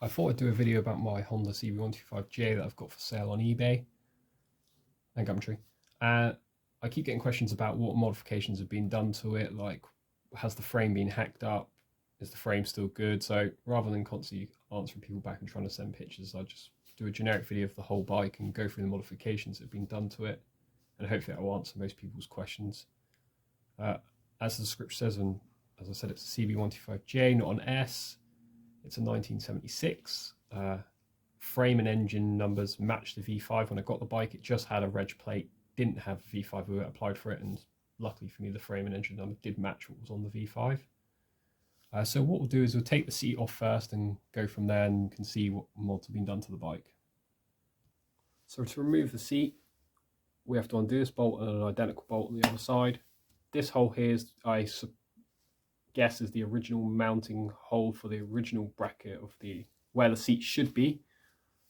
I thought I'd do a video about my Honda CB125J that I've got for sale on eBay and Gumtree. I keep getting questions about what modifications have been done to it, like has the frame been hacked up, is the frame still good? So rather than constantly answering people back and trying to send pictures, I just do a generic video of the whole bike and go through the modifications that have been done to it, and hopefully that will answer most people's questions. As the description says, and as I said, it's a CB125J, not an S. It's a 1976. Frame and engine numbers match the V5. When I got the bike, it just had a reg plate, didn't have V5 when I applied for it, and luckily for me, the frame and engine number did match what was on the V5. So what we'll do is we'll take the seat off first and go from there, and you can see what mods have been done to the bike. So to remove the seat, we have to undo this bolt and an identical bolt on the other side. This hole here is, I guess, is the original mounting hole for the original bracket of where the seat should be.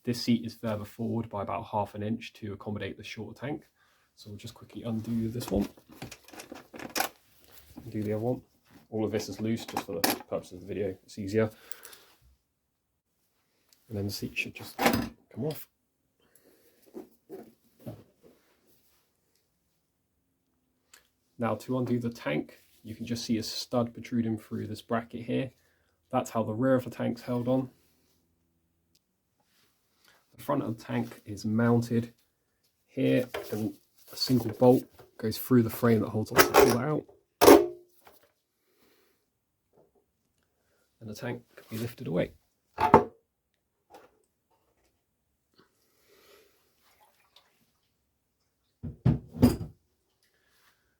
This seat is further forward by about ½ an inch to accommodate the shorter tank. So we'll just quickly undo this one, undo the other one. All of this is loose just for the purpose of the video, it's easier. And then the seat should just come off. Now to undo the tank, you can just see a stud protruding through this bracket here. That's how the rear of the tank's held on. The front of the tank is mounted here, and a single bolt goes through the frame that holds onto the pull out. And the tank can be lifted away.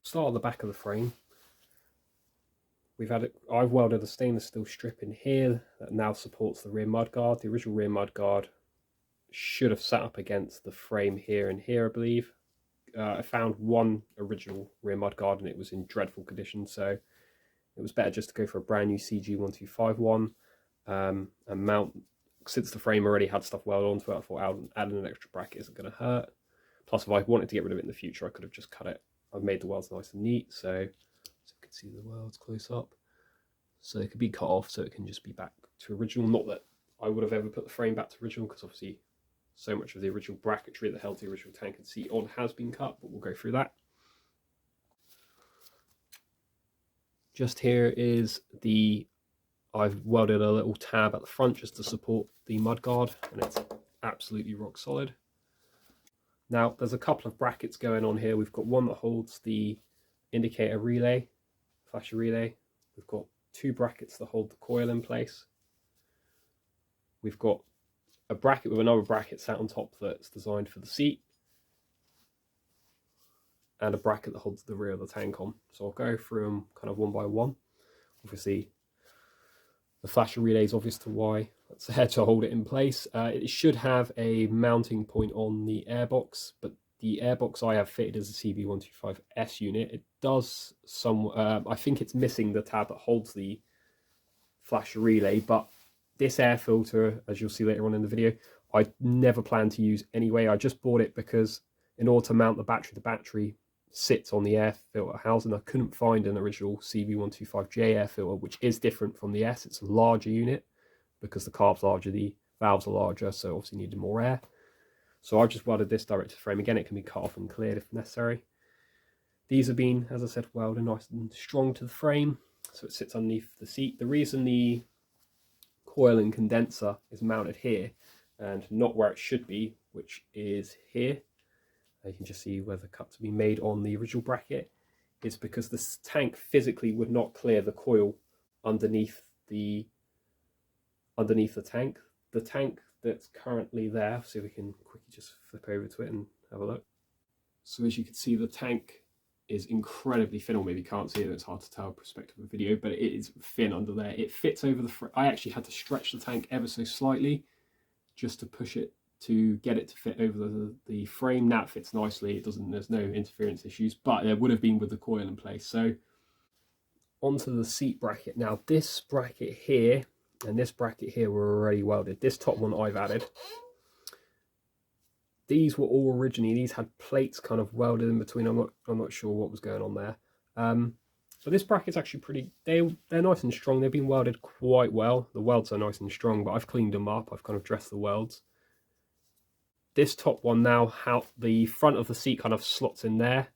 Start on the back of the frame. I've welded a stainless steel strip in here that now supports the rear mudguard. The original rear mudguard should have sat up against the frame here and here, I believe. I found one original rear mudguard and it was in dreadful condition, so it was better just to go for a brand new CG125 one and mount. Since the frame already had stuff welded onto it, I thought adding an extra bracket isn't going to hurt. Plus, if I wanted to get rid of it in the future, I could have just cut it. I've made the welds nice and neat, so you can see the welds close up. So it could be cut off, so it can just be back to original. Not that I would have ever put the frame back to original, because obviously so much of the original bracketry that held the original tank and seat on has been cut, but we'll go through that. Just here is I've welded a little tab at the front just to support the mudguard, and it's absolutely rock solid. Now there's a couple of brackets going on here. We've got one that holds the indicator relay, flasher relay. We've got two brackets that hold the coil in place. We've got a bracket with another bracket sat on top that's designed for the seat, and a bracket that holds the rear of the tank on. So I'll go through them kind of one by one. Obviously the flasher relay is obvious to why that's there to hold it in place. It should have a mounting point on the airbox, but the airbox I have fitted is a CB125S unit. It does I think it's missing the tab that holds the flasher relay, but this air filter, as you'll see later on in the video, I never plan to use anyway. I just bought it because in order to mount the battery sits on the air filter housing. I couldn't find an original CB125J air filter, which is different from the S. It's a larger unit because the carb's larger, the valves are larger, so obviously needed more air. So I've just welded this direct to frame. Again, it can be cut off and cleared if necessary. These have been, as I said, welded nice and strong to the frame, so it sits underneath the seat. The reason the coil and condenser is mounted here and not where it should be, which is here, you can just see where the cuts have been made on the original bracket, is because this tank physically would not clear the coil underneath the tank. The tank that's currently there, so we can quickly just flip over to it and have a look. So as you can see, the tank is incredibly thin, or maybe you can't see it, it's hard to tell perspective of the video, but it is thin under there. It fits over the frame. I actually had to stretch the tank ever so slightly just to push it to get it to fit over the frame. Now it fits nicely. There's no interference issues, but there would have been with the coil in place. So onto the seat bracket. Now this bracket here and this bracket here were already welded. This top one I've added. These were all originally, these had plates kind of welded in between. I'm not sure what was going on there. But this bracket's actually pretty, they're nice and strong. They've been welded quite well. The welds are nice and strong, but I've cleaned them up. I've kind of dressed the welds. This top one now, how the front of the seat kind of slots in there.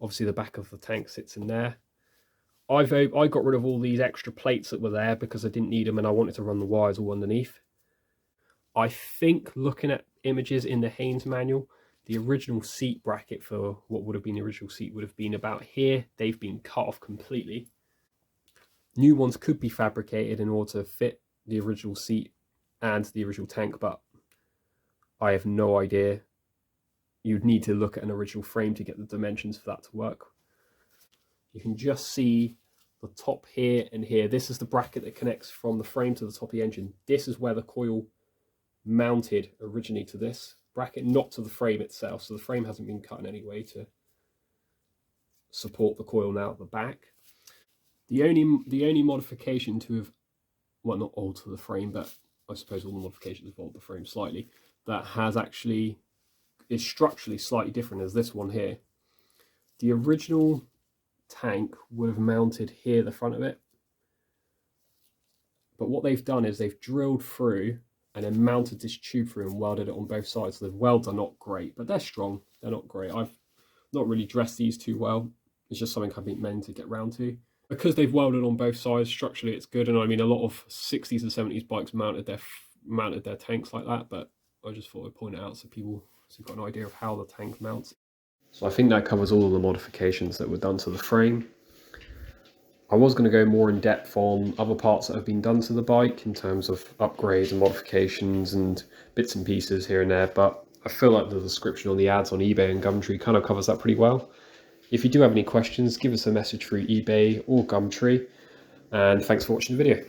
Obviously the back of the tank sits in there. I got rid of all these extra plates that were there because I didn't need them and I wanted to run the wires all underneath. I think looking at images in the Haynes manual, the original seat bracket for what would have been the original seat would have been about here. They've been cut off completely. New ones could be fabricated in order to fit the original seat and the original tank, but I have no idea. You'd need to look at an original frame to get the dimensions for that to work. You can just see the top here and here. This is the bracket that connects from the frame to the top of the engine. This is where the coil mounted originally to this bracket, not to the frame itself. So the frame hasn't been cut in any way to support the coil now at the back. The only modification to have, well, not alter the frame, but I suppose all the modifications have altered the frame slightly, that has actually, is structurally slightly different as this one here. The original tank would have mounted here, the front of it. But what they've done is they've drilled through and then mounted this tube through and welded it on both sides. So the welds are not great, but they're strong. They're not great. I've not really dressed these too well. It's just something I've been meant to get round to. Because they've welded on both sides, structurally it's good. And I mean, a lot of 60s and 70s bikes mounted their tanks like that, but I just thought I'd point it out so people have got an idea of how the tank mounts. So I think that covers all of the modifications that were done to the frame. I was going to go more in depth on other parts that have been done to the bike in terms of upgrades and modifications and bits and pieces here and there, but I feel like the description on the ads on eBay and Gumtree kind of covers that pretty well. If you do have any questions, give us a message through eBay or Gumtree, and thanks for watching the video.